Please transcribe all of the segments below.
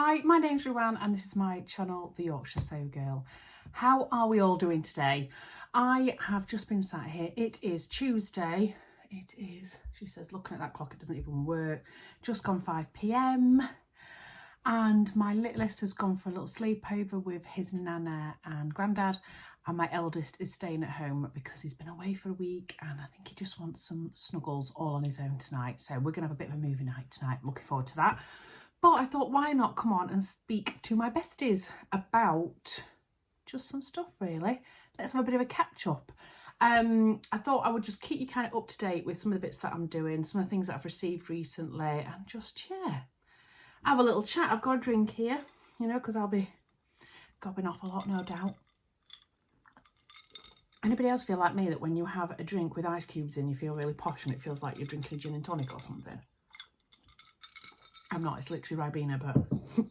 Hi, my name's Ruan and this is my channel, The Yorkshire Sew Girl. How are we all doing today? I have just been sat here. It is Tuesday. It is, she says, looking at that clock, it doesn't even work. Just gone 5 p.m. and my littlest has gone for a little sleepover with his nana and granddad, and my eldest is staying at home because he's been away for a week and I think he just wants some snuggles all on his own tonight. So we're going to have a bit of a movie night tonight. I'm looking forward to that. But I thought, why not come on and speak to my besties about just some stuff, really. Let's have a bit of a catch up. I thought I would just keep you kind of up to date with some of the bits that I'm doing, some of the things that I've received recently, and just, yeah, have a little chat. I've got a drink here, you know, because I'll be gobbing off a lot, no doubt. Anybody else feel like me that when you have a drink with ice cubes in, you feel really posh and it feels like you're drinking a gin and tonic or something? I'm not, it's literally Ribena, but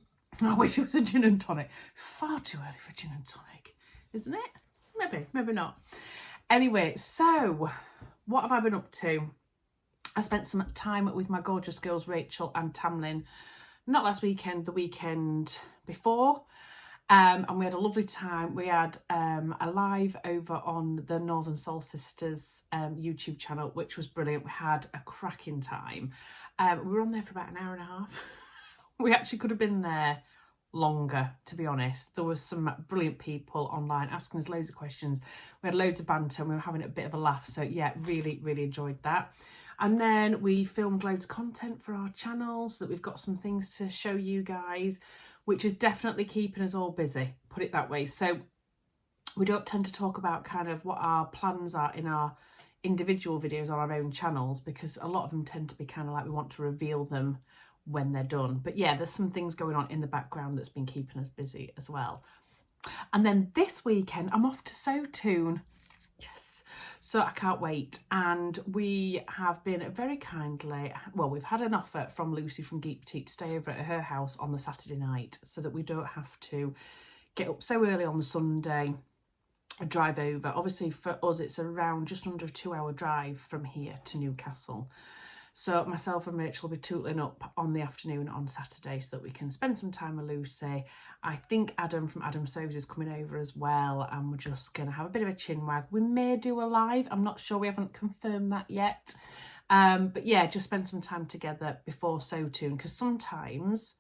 I wish it was a gin and tonic. Far too early for gin and tonic, isn't it? Maybe, maybe not. Anyway, so what have I been up to? I spent some time with my gorgeous girls, Rachel and Tamlin, not last weekend, the weekend before. And we had a lovely time. We had a live over on the Northern Soul Sisters YouTube channel, which was brilliant. We had a cracking time. We were on there for about an hour and a half. We actually could have been there longer, to be honest. There was some brilliant people online asking us loads of questions. We had loads of banter and we were having a bit of a laugh. So yeah, really, really enjoyed that. And then we filmed loads of content for our channel so that we've got some things to show you guys, which is definitely keeping us all busy, put it that way. So we don't tend to talk about kind of what our plans are in our individual videos on our own channels, because a lot of them tend to be kind of like we want to reveal them when they're done. But yeah, there's some things going on in the background that's been keeping us busy as well. And then this weekend, I'm off to Sew Toon. Yes. So I can't wait. And we have been very kindly, well, we've had an offer from Lucy from Geek Boutique to stay over at her house on the Saturday night so that we don't have to get up so early on the Sunday and drive over. Obviously for us, it's around just under a 2-hour drive from here to Newcastle. So myself and Rachel will be tootling up on the afternoon on Saturday so that we can spend some time with Lucy. I think Adam from Adam Sews is coming over as well, and we're just going to have a bit of a chin wag. We may do a live, I'm not sure, we haven't confirmed that yet. But yeah, just spend some time together before Sew Toon, because sometimes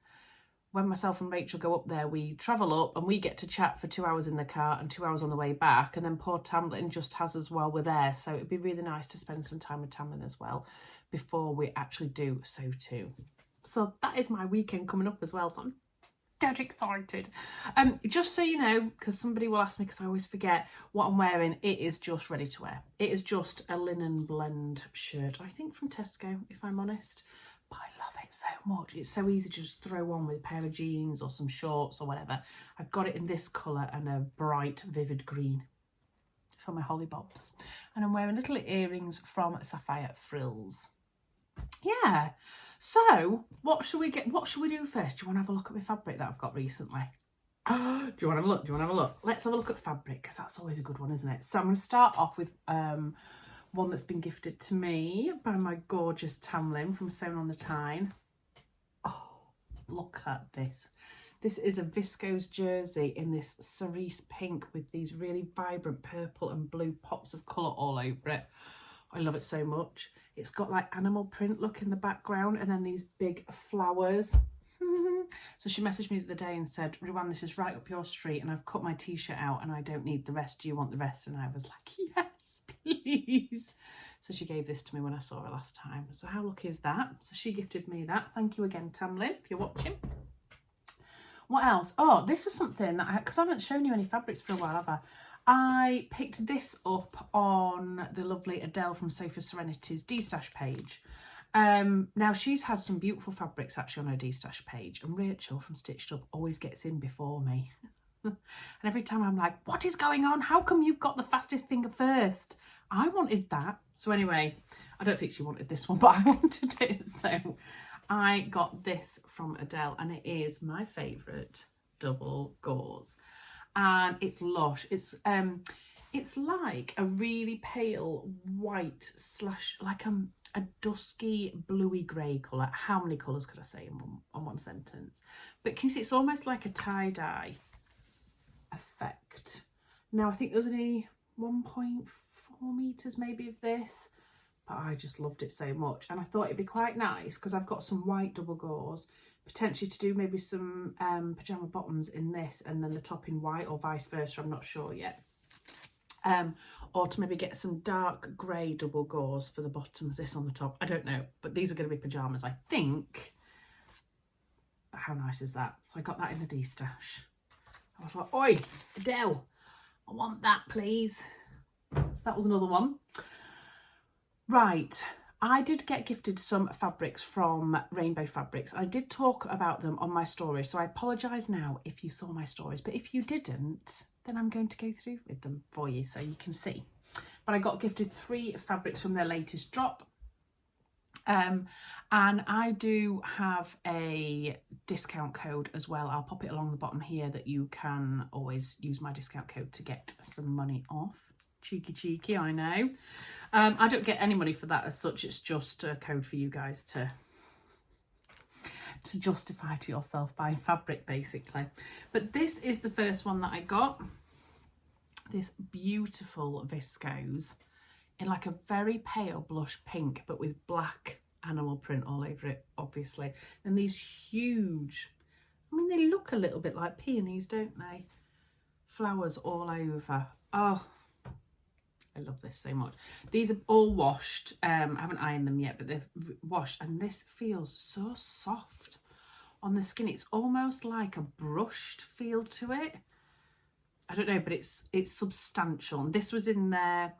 when myself and Rachel go up there, we travel up and we get to chat for 2 hours in the car and 2 hours on the way back, and then poor Tamlin just has us while we're there. So it'd be really nice to spend some time with Tamlin as well before we actually do Sew Toon. So that is my weekend coming up as well, so I'm dead excited. Just so you know, because somebody will ask me, because I always forget what I'm wearing, it is just ready to wear. It is just a linen blend shirt, I think from Tesco, if I'm honest. But I love it so much. It's so easy to just throw on with a pair of jeans or some shorts or whatever. I've got it in this colour and a bright, vivid green for my holly bobs. And I'm wearing little earrings from Sapphire Frills. Yeah. So, what should we do first? Do you want to have a look at my fabric that I've got recently? Do you want to have a look? Do you want to have a look? Let's have a look at fabric, because that's always a good one, isn't it? So I'm going to start off with one that's been gifted to me by my gorgeous Tamlin from Sewn on the Tyne. Oh, look at this. This is a viscose jersey in this cerise pink with these really vibrant purple and blue pops of colour all over it. I love it so much. It's got like animal print look in the background and then these big flowers. So she messaged me the other day and said, Ruan, this is right up your street and I've cut my t-shirt out and I don't need the rest. Do you want the rest? And I was like, yes, please. So she gave this to me when I saw her last time. So how lucky is that? So she gifted me that. Thank you again, Tamlin, if you're watching. What else? Oh, this was something that because I haven't shown you any fabrics for a while, have I? I picked this up on the lovely Adele from Sofa Serenity's D-Stash page. Now she's had some beautiful fabrics actually on her D-Stash page, and Rachel from Stitched Up always gets in before me. And every time I'm like, what is going on? How come you've got the fastest finger first? I wanted that. So anyway, I don't think she wanted this one, but I wanted it. So I got this from Adele and it is my favourite double gauze. And it's lush. It's like a really pale white slash like a dusky bluey grey colour. How many colours could I say in one sentence? But can you see it's almost like a tie-dye effect. Now I think there was only 1.4 metres maybe of this, but I just loved it so much, and I thought it'd be quite nice because I've got some white double gauze, potentially to do maybe some pyjama bottoms in this and then the top in white, or vice versa, I'm not sure yet. Or to maybe get some dark grey double gauze for the bottoms, this on the top, I don't know, but these are going to be pyjamas I think. But how nice is that? So I got that in the D-stash. I was like, oi, Adele, I want that please. So that was another one. Right, I did get gifted some fabrics from Rainbow Fabrics. I did talk about them on my story, so I apologise now if you saw my stories, but if you didn't, then I'm going to go through with them for you so you can see. But I got gifted 3 fabrics from their latest drop. And I do have a discount code as well. I'll pop it along the bottom here that you can always use my discount code to get some money off. Cheeky, I know. I don't get any money for that as such. It's just a code for you guys to justify to yourself buying fabric, basically. But this is the first one that I got. This beautiful viscose in like a very pale blush pink, but with black animal print all over it, obviously. And these huge, I mean, they look a little bit like peonies, don't they? Flowers all over. Oh, I love this so much. These are all washed. I haven't ironed them yet, but they're washed, and this feels so soft on the skin. It's almost like a brushed feel to it. I don't know, but it's substantial. And this was in their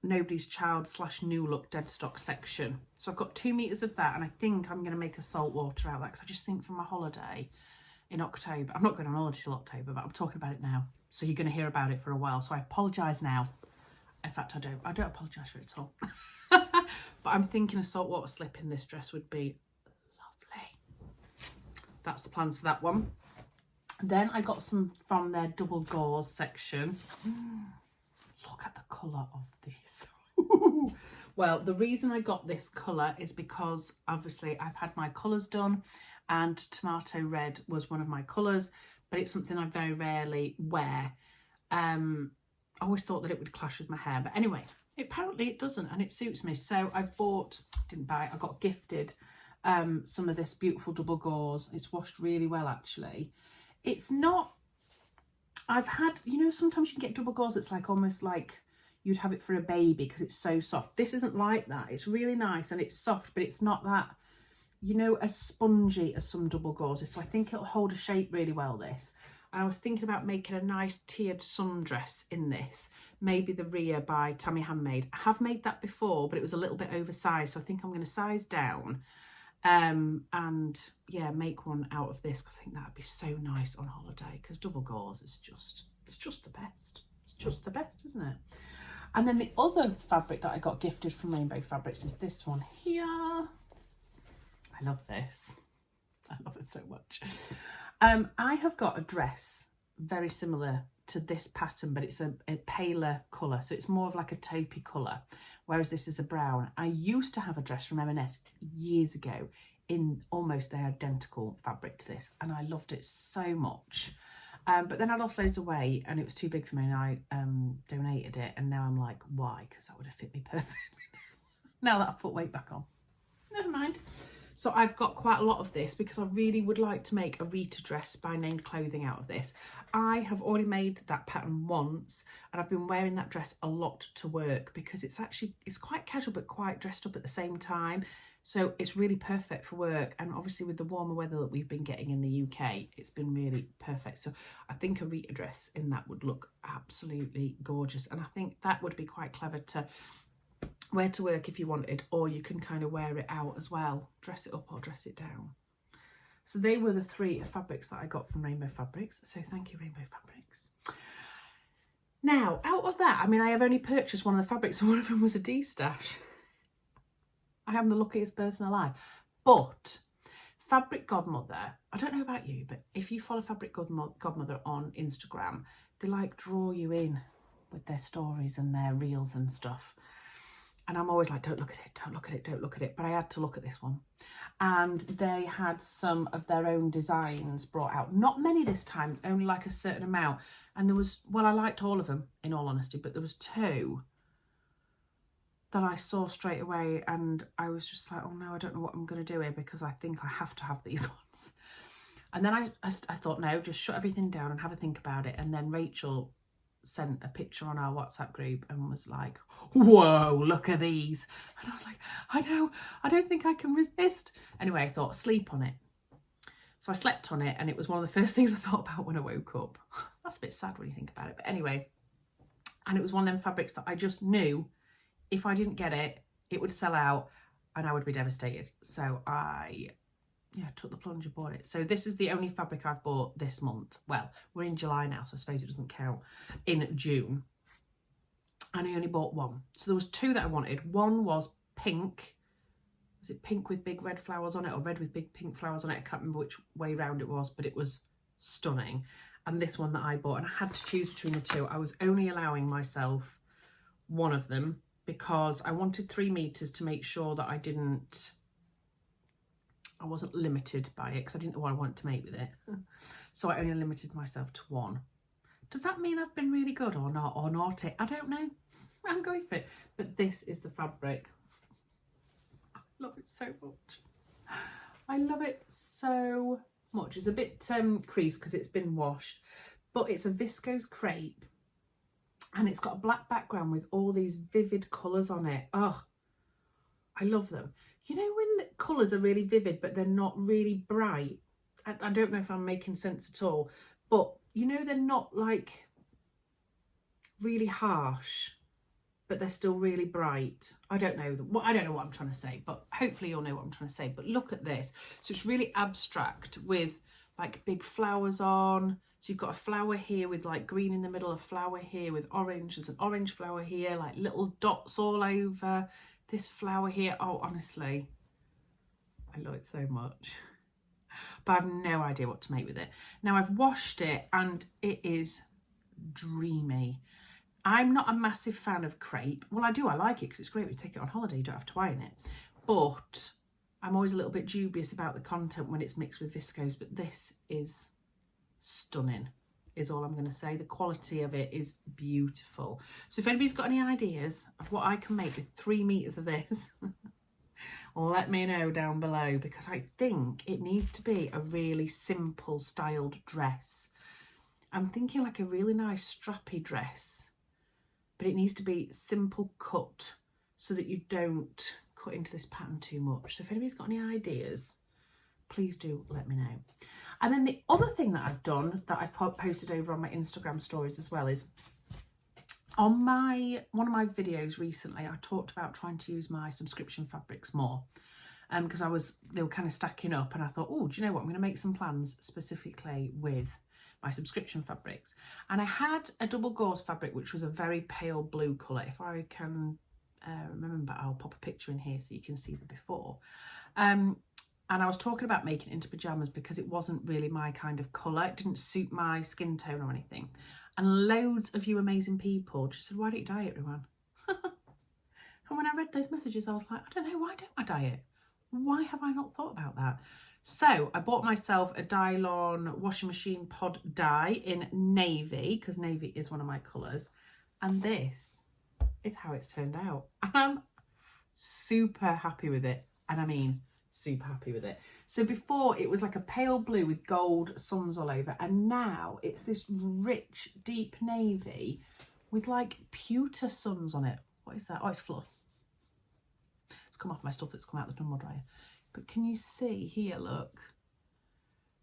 Nobody's Child / New Look Dead Stock section. So I've got 2 meters of that, and I think I'm going to make a salt water out of that because I just think for my holiday in October, I'm not going on holiday till October, but I'm talking about it now. So you're going to hear about it for a while. So I apologise now. In fact, I don't apologise for it at all. But I'm thinking a saltwater slip in this dress would be lovely. That's the plans for that one. Then I got some from their double gauze section. Look at the colour of this. Well, the reason I got this colour is because obviously I've had my colours done, and tomato red was one of my colours, but it's something I very rarely wear. I always thought that it would clash with my hair, but anyway, apparently it doesn't, and it suits me. So I got gifted some of this beautiful double gauze. It's washed really well, actually. It's not, I've had, you know, sometimes you can get double gauze, it's like almost like you'd have it for a baby because it's so soft. This isn't like that. It's really nice and it's soft, but it's not that, you know, as spongy as some double gauzes. So I think it'll hold a shape really well, this. And I was thinking about making a nice tiered sundress in this, maybe the Rhea by Tammy Handmade. I have made that before, but it was a little bit oversized, so I think I'm going to size down and yeah, make one out of this because I think that would be so nice on holiday, because double gauze is it's just the best. It's just the best, isn't it? And then the other fabric that I got gifted from Rainbow Fabrics is this one here. I love this. I love it so much. I have got a dress very similar to this pattern, but it's a paler colour, so it's more of like a taupey colour, whereas this is a brown. I used to have a dress from M&S years ago in almost the identical fabric to this, and I loved it so much. But then I lost loads of weight and it was too big for me, and I donated it, and now I'm like, why? Because that would have fit me perfectly now that I've put weight back on. Never mind. So I've got quite a lot of this because I really would like to make a Rita dress by Named Clothing out of this. I have already made that pattern once, and I've been wearing that dress a lot to work because it's quite casual but quite dressed up at the same time. So it's really perfect for work, and obviously with the warmer weather that we've been getting in the UK, it's been really perfect. So I think a Rita dress in that would look absolutely gorgeous, and I think that would be quite clever to wear to work if you wanted, or you can kind of wear it out as well, dress it up or dress it down. So they were the 3 fabrics that I got from Rainbow Fabrics, so thank you, Rainbow Fabrics. Now, out of that, I mean, I have only purchased one of the fabrics, and one of them was a D-stash. I am the luckiest person alive. But Fabric Godmother, I don't know about you, but if you follow Fabric Godmother on Instagram, they like draw you in with their stories and their reels and stuff. And I'm always like, don't look at it, don't look at it, don't look at it. But I had to look at this one. And they had some of their own designs brought out. Not many this time, only like a certain amount. And there was, well, I liked all of them, in all honesty, but there was 2 that I saw straight away. And I was just like, oh no, I don't know what I'm going to do here, because I think I have to have these ones. And then I thought, no, just shut everything down and have a think about it. And then Rachel sent a picture on our WhatsApp group and was like, whoa, look at these. And I was like, I know, I don't think I can resist. Anyway, I thought, sleep on it. So I slept on it, and it was one of the first things I thought about when I woke up. That's a bit sad when you think about it, but anyway. And it was one of them fabrics that I just knew if I didn't get it, it would sell out and I would be devastated. So I took the plunge and bought it. So this is the only fabric I've bought this month. Well, we're in July now, so I suppose it doesn't count. In June. And I only bought 1. So there was 2 that I wanted. One was pink. Was it pink with big red flowers on it, or red with big pink flowers on it? I can't remember which way round it was, but it was stunning. And this one that I bought, and I had to choose between the 2. I was only allowing myself one of them because I wanted 3 meters to make sure that I wasn't limited by it, because I didn't know what I wanted to make with it. So I only limited myself to 1. Does that mean I've been really good or not, or naughty? I don't know. I'm going for it. But this is the fabric. I love it so much. I love it so much. It's a bit creased because it's been washed, but it's a viscose crepe, and it's got a black background with all these vivid colours on it. Oh, I love them. You know when the colours are really vivid but they're not really bright? I don't know if I'm making sense at all, but you know, they're not like really harsh, but they're still really bright. I don't know what I'm trying to say, but hopefully you'll know what I'm trying to say. But look at this. So it's really abstract with like big flowers on. So you've got a flower here with like green in the middle, a flower here with orange. There's an orange flower here, like little dots all over. This flower here, oh, honestly, I love it so much. But I have no idea what to make with it. Now I've washed it and it is dreamy. I'm not a massive fan of crepe. Well, I like it because it's great when you take it on holiday, you don't have to iron it. But I'm always a little bit dubious about the content when it's mixed with viscose. But this is stunning, is all I'm going to say. The quality of it is beautiful. So if anybody's got any ideas of what I can make with 3 meters of this, let me know down below, because I think it needs to be a really simple styled dress. I'm thinking like a really nice strappy dress, but it needs to be simple cut so that you don't cut into this pattern too much. So if anybody's got any ideas, please do let me know. And then the other thing that I've done that I posted over on my Instagram stories as well is on one of my videos recently, I talked about trying to use my subscription fabrics more, because they were kind of stacking up, and I thought, oh, do you know what? I'm going to make some plans specifically with my subscription fabrics. And I had a double gauze fabric, which was a very pale blue colour. If I can remember, I'll pop a picture in here so you can see the before. And I was talking about making it into pyjamas because it wasn't really my kind of colour. It didn't suit my skin tone or anything. And loads of you amazing people just said, why don't you dye it, Ruan? And when I read those messages, I was like, I don't know, why don't I dye it? Why have I not thought about that? So I bought myself a Dylon washing machine pod dye in navy, because navy is one of my colours. And this is how it's turned out. And I'm super happy with it. And I mean, super happy with it. So before it was like a pale blue with gold suns all over, and now it's this rich deep navy with like pewter suns on it. What is that? Oh, it's fluff. It's come off my stuff that's come out the tumble dryer. But can you see here, look,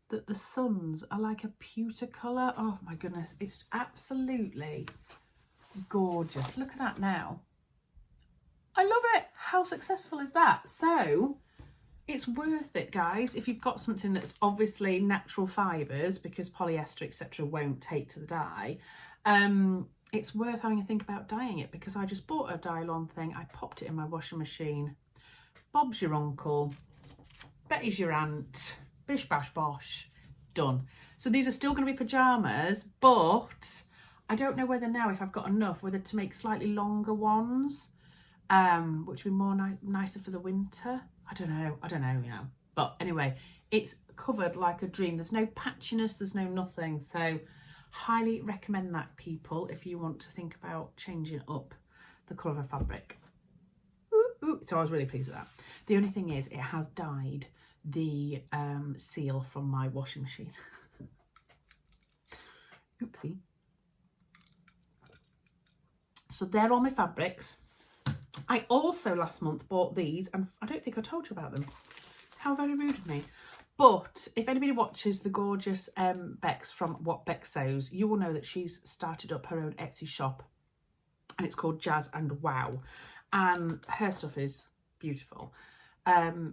that the suns are like a pewter colour? Oh my goodness, it's absolutely gorgeous. Look at that now. I love it. How successful is that? So it's worth it, guys, if you've got something that's obviously natural fibres, because polyester, etc. won't take to the dye. It's worth having a think about dyeing it, because I just bought a Dylon thing. I popped it in my washing machine. Bob's your uncle. Betty's your aunt. Bish bash bosh. Done. So these are still going to be pyjamas, but I don't know whether now, if I've got enough, whether to make slightly longer ones. which would be more nicer for the winter. I don't know, you know. But anyway, it's covered like a dream. There's no patchiness, there's no nothing. So highly recommend that, people, if you want to think about changing up the colour of a fabric. Ooh. So I was really pleased with that. The only thing is, it has dyed the seal from my washing machine. Oopsie. So they're all my fabrics. I also last month bought these, and I don't think I told you about them. How very rude of me. But if anybody watches the gorgeous Bex from What Bex Sews, you will know that she's started up her own Etsy shop, and it's called Jazz and Wow, and her stuff is beautiful.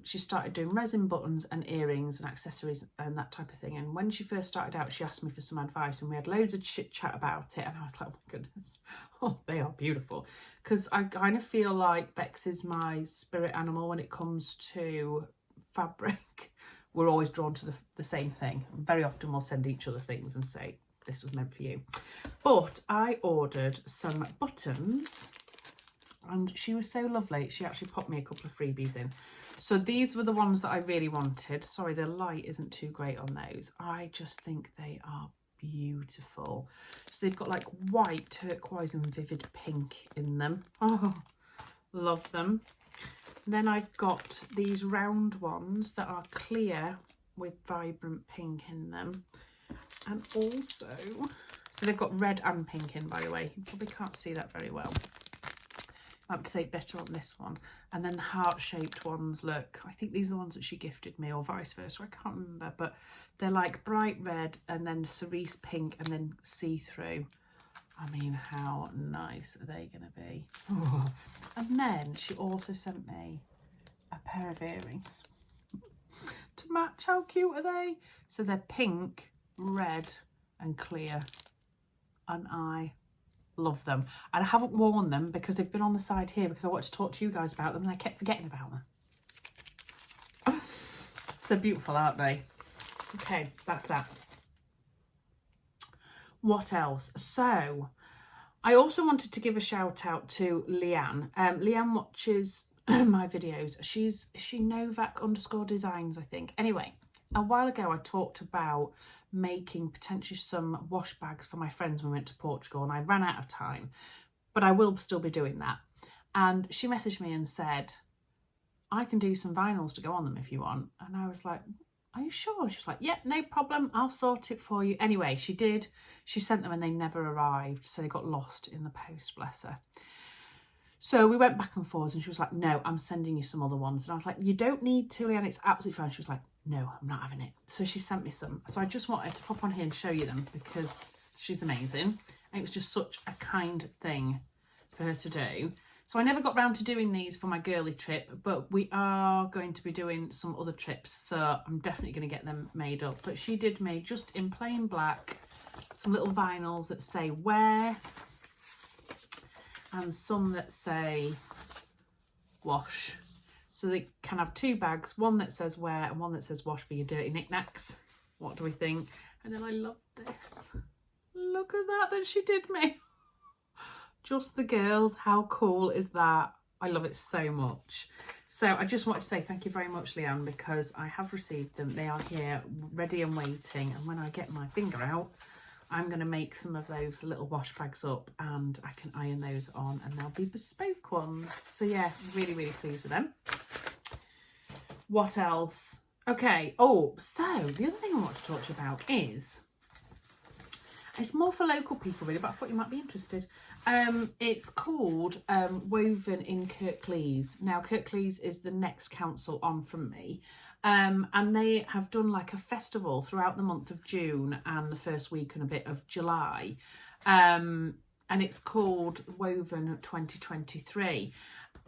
She started doing resin buttons and earrings and accessories and that type of thing. And when she first started out, she asked me for some advice, and we had loads of chit chat about it. And I was like, oh my goodness, oh, they are beautiful. Because I kind of feel like Bex is my spirit animal when it comes to fabric. We're always drawn to the same thing. Very often we'll send each other things and say, this was meant for you. But I ordered some buttons, and she was so lovely. She actually popped me a couple of freebies in. So these were the ones that I really wanted. Sorry, the light isn't too great on those. I just think they are beautiful. So they've got like white, turquoise and vivid pink in them. Oh, love them. Then I've got these round ones that are clear with vibrant pink in them. And also, so they've got red and pink in, by the way. You probably can't see that very well. I have to say better on this one. And then the heart-shaped ones, look, I think these are the ones that she gifted me, or vice versa, I can't remember, but they're like bright red and then cerise pink and then see-through. I mean, how nice are they going to be? Oh. And then she also sent me a pair of earrings to match. How cute are they? So they're pink, red and clear, and I love them. And I haven't worn them because they've been on the side here because I wanted to talk to you guys about them and I kept forgetting about them. They're beautiful, aren't they? Okay, that's that. What else? So I also wanted to give a shout out to Leanne. Leanne watches my videos. She Novak_designs, I think. Anyway, a while ago I talked about making potentially some wash bags for my friends when we went to Portugal, and I ran out of time, but I will still be doing that. And she messaged me and said, I can do some vinyls to go on them if you want. And I was like, are you sure? She was like, yep, no problem, I'll sort it for you. Anyway, she did. She sent them and they never arrived, so they got lost in the post, bless her. So we went back and forth and she was like, no, I'm sending you some other ones. And I was like, you don't need to, Leanne, it's absolutely fine. She was like, no, I'm not having it. So she sent me some. So I just wanted to pop on here and show you them because she's amazing. And it was just such a kind thing for her to do. So I never got round to doing these for my girly trip, but we are going to be doing some other trips. So I'm definitely going to get them made up. But she did me just in plain black, some little vinyls that say wear, and some that say wash. So they can have two bags, one that says wear and one that says wash for your dirty knickknacks. What do we think? And then I love this. Look at that she did me. Just the girls, how cool is that? I love it so much. So I just wanted to say thank you very much, Leanne, because I have received them. They are here ready and waiting. And when I get my finger out, I'm going to make some of those little wash bags up and I can iron those on and they'll be bespoke ones. So yeah, really, really pleased with them. What else? Okay. Oh, so the other thing I want to talk to you about is, it's more for local people really, but I thought you might be interested. It's called Woven in Kirklees. Now, Kirklees is the next council on from me. And they have done like a festival throughout the month of June and the first week and a bit of July. And it's called Woven 2023.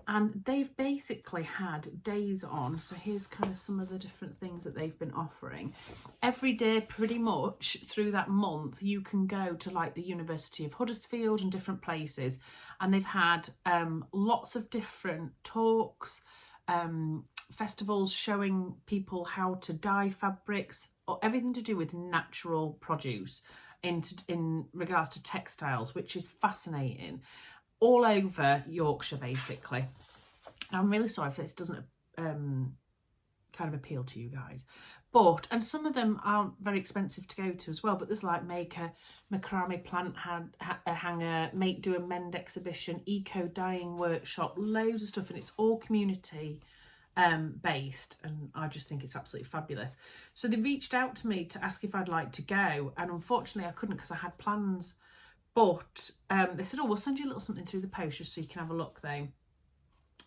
And they've basically had days on. So here's kind of some of the different things that they've been offering. Every day, pretty much through that month, you can go to like the University of Huddersfield and different places. And they've had lots of different talks, festivals showing people how to dye fabrics, or everything to do with natural produce in regards to textiles, which is fascinating. All over Yorkshire, basically. I'm really sorry if this doesn't kind of appeal to you guys, but, and some of them aren't very expensive to go to as well, but there's like make a macrame plant hanger, make do and mend exhibition, eco dyeing workshop, loads of stuff, and it's all community based, and I just think it's absolutely fabulous. So they reached out to me to ask if I'd like to go, and unfortunately I couldn't because I had plans, but they said, oh, we'll send you a little something through the post just so you can have a look though.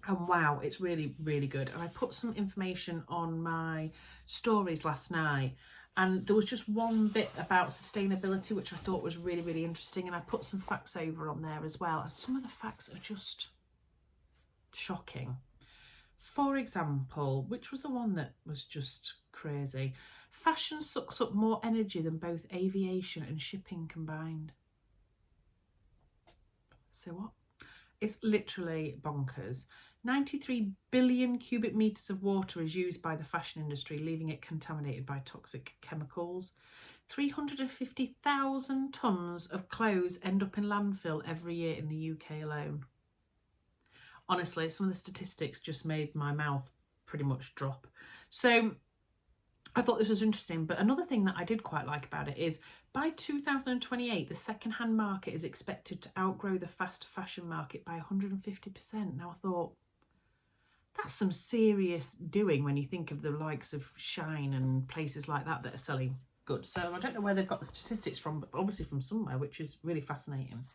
And wow, it's really, really good. And I put some information on my stories last night, and there was just one bit about sustainability which I thought was really, really interesting, and I put some facts over on there as well, and some of the facts are just shocking. For example, which was the one that was just crazy? Fashion sucks up more energy than both aviation and shipping combined. So what? It's literally bonkers. 93 billion cubic metres of water is used by the fashion industry, leaving it contaminated by toxic chemicals. 350,000 tonnes of clothes end up in landfill every year in the UK alone. Honestly, some of the statistics just made my mouth pretty much drop. So I thought this was interesting, but another thing that I did quite like about it is by 2028, the second-hand market is expected to outgrow the fast fashion market by 150%. Now, I thought, that's some serious doing when you think of the likes of Shine and places like that that are selling goods. So I don't know where they've got the statistics from, but obviously from somewhere, which is really fascinating.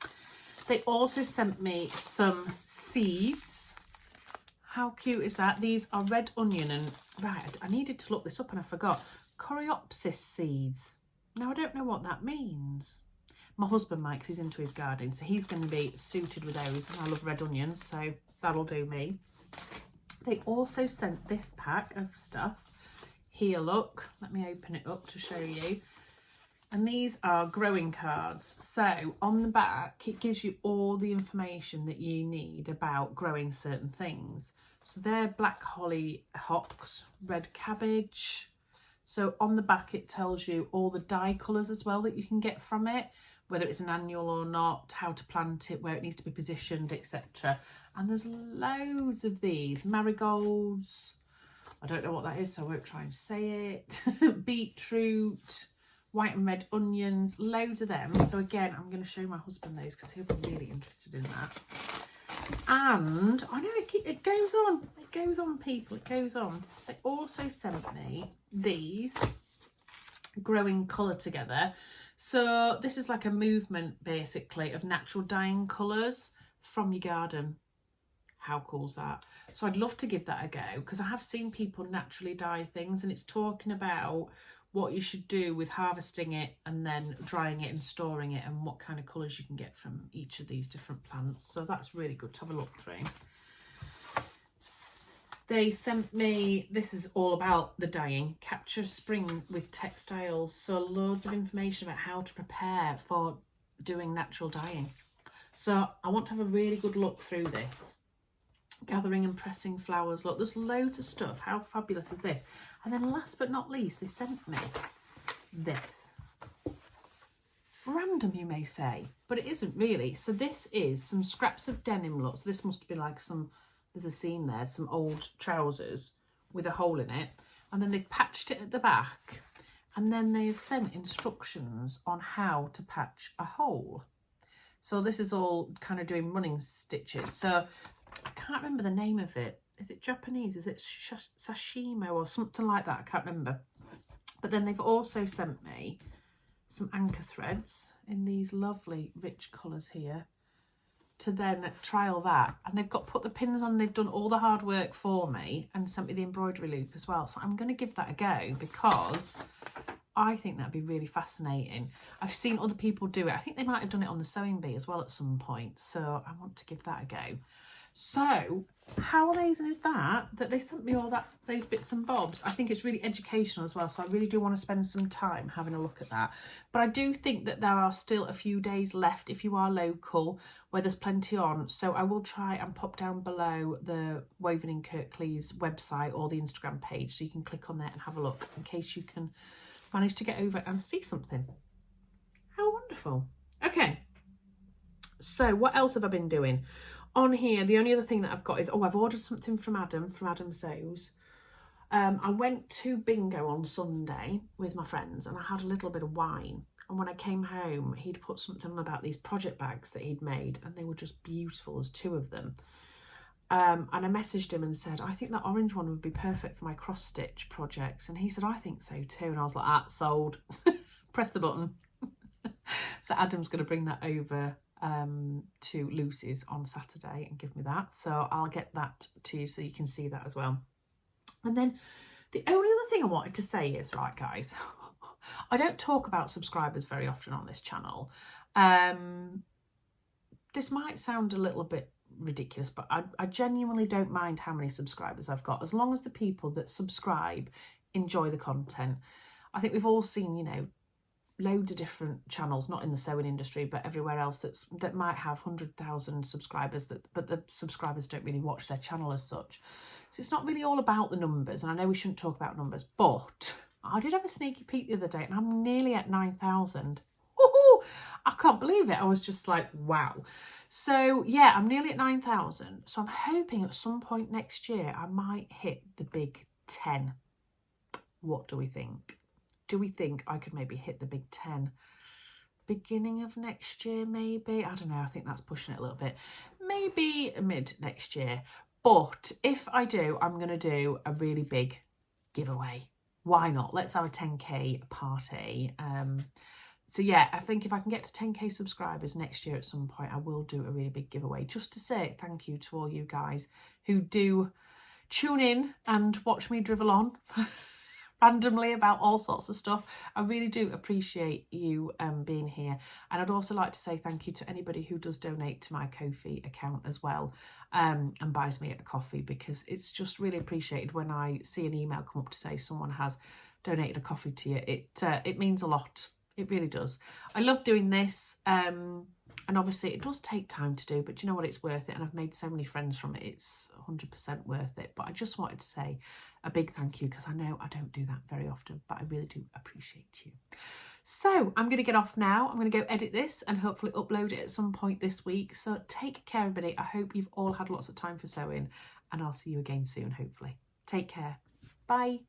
They also sent me some seeds. How cute is that? These are red onion and, right, I needed to look this up and I forgot. Coreopsis seeds. Now, I don't know what that means. My husband, Mike's, he's into his garden, so he's going to be suited with those. And I love red onions, so that'll do me. They also sent this pack of stuff. Here, look. Let me open it up to show you. And these are growing cards. So on the back, it gives you all the information that you need about growing certain things. So they're black holly hocks, red cabbage. So on the back, it tells you all the dye colours as well that you can get from it, whether it's an annual or not, how to plant it, where it needs to be positioned, etc. And there's loads of these. Marigolds. I don't know what that is, so I won't try and say it. Beetroot. White and red onions, loads of them. So again, I'm going to show my husband those because he'll be really interested in that. And I know it goes on. It goes on, people. It goes on. They also sent me these growing colour together. So this is like a movement, basically, of natural dyeing colours from your garden. How cool is that? So I'd love to give that a go because I have seen people naturally dye things, and it's talking about what you should do with harvesting it and then drying it and storing it, and what kind of colours you can get from each of these different plants. So that's really good to have a look through. They sent me, this is all about the dyeing, Capture Spring with Textiles. So loads of information about how to prepare for doing natural dyeing. So I want to have a really good look through this. Gathering and pressing flowers. Look, there's loads of stuff. How fabulous is this? And then last but not least, they sent me this. Random, you may say, but it isn't really. So this is some scraps of denim. Look, so this must be like some, there's a seam there, some old trousers with a hole in it. And then they've patched it at the back. And then they've sent instructions on how to patch a hole. So this is all kind of doing running stitches. So I can't remember the name of it. Is it Japanese? Is it sashimo or something like that? I can't remember. But then they've also sent me some anchor threads in these lovely rich colours here to then trial that. And they've got put the pins on. They've done all the hard work for me and sent me the embroidery loop as well. So I'm going to give that a go because I think that'd be really fascinating. I've seen other people do it. I think they might have done it on the sewing bee as well at some point. So I want to give that a go. So how amazing is that they sent me all those bits and bobs. I think it's really educational as well, so I really do want to spend some time having a look at that. But I do think that there are still a few days left if you are local, where there's plenty on. So I will try and pop down below the Woven in Kirklees website or the Instagram page, so you can click on there and have a look in case you can manage to get over and see something. How wonderful. Okay, so what else have I been doing? on here, the only other thing that I've got is, I've ordered something from Adam Sews. I went to bingo on Sunday with my friends and I had a little bit of wine. And when I came home, he'd put something on about these project bags that he'd made, and they were just beautiful. There's 2 of them. And I messaged him and said, I think that orange one would be perfect for my cross stitch projects. And he said, I think so too. And I was like, sold. Press the button. So Adam's going to bring that over to Lucy's on Saturday and give me that. So I'll get that to you so you can see that as well. And then the only other thing I wanted to say is, right, guys, I don't talk about subscribers very often on this channel. This might sound a little bit ridiculous, but I genuinely don't mind how many subscribers I've got, as long as the people that subscribe enjoy the content. I think we've all seen, you know, loads of different channels, not in the sewing industry, but everywhere else that might have 100,000 subscribers, but the subscribers don't really watch their channel as such. So it's not really all about the numbers, and I know we shouldn't talk about numbers, but I did have a sneaky peek the other day and I'm nearly at 9,000. I can't believe it. I was just like, wow. So yeah, I'm nearly at 9,000. So I'm hoping at some point next year I might hit the big 10. What do we think? Do we think I could maybe hit the big 10 beginning of next year? Maybe, I don't know, I think that's pushing it a little bit. Maybe mid next year. But if I do, I'm going to do a really big giveaway. Why not? Let's have a 10k party. So yeah, I think if I can get to 10k subscribers next year at some point, I will do a really big giveaway, just to say thank you to all you guys who do tune in and watch me drivel on randomly about all sorts of stuff. I really do appreciate you being here. And I'd also like to say thank you to anybody who does donate to my Ko-fi account as well, and buys me a coffee, because it's just really appreciated when I see an email come up to say someone has donated a coffee to you. It means a lot. It really does. I love doing this, and obviously it does take time to do, but you know what, it's worth it, and I've made so many friends from it. It's 100% worth it. But I just wanted to say a big thank you, because I know I don't do that very often, but I really do appreciate you. So I'm going to get off now. I'm going to go edit this and hopefully upload it at some point this week. So take care, everybody. I hope you've all had lots of time for sewing, and I'll see you again soon, hopefully. Take care. Bye.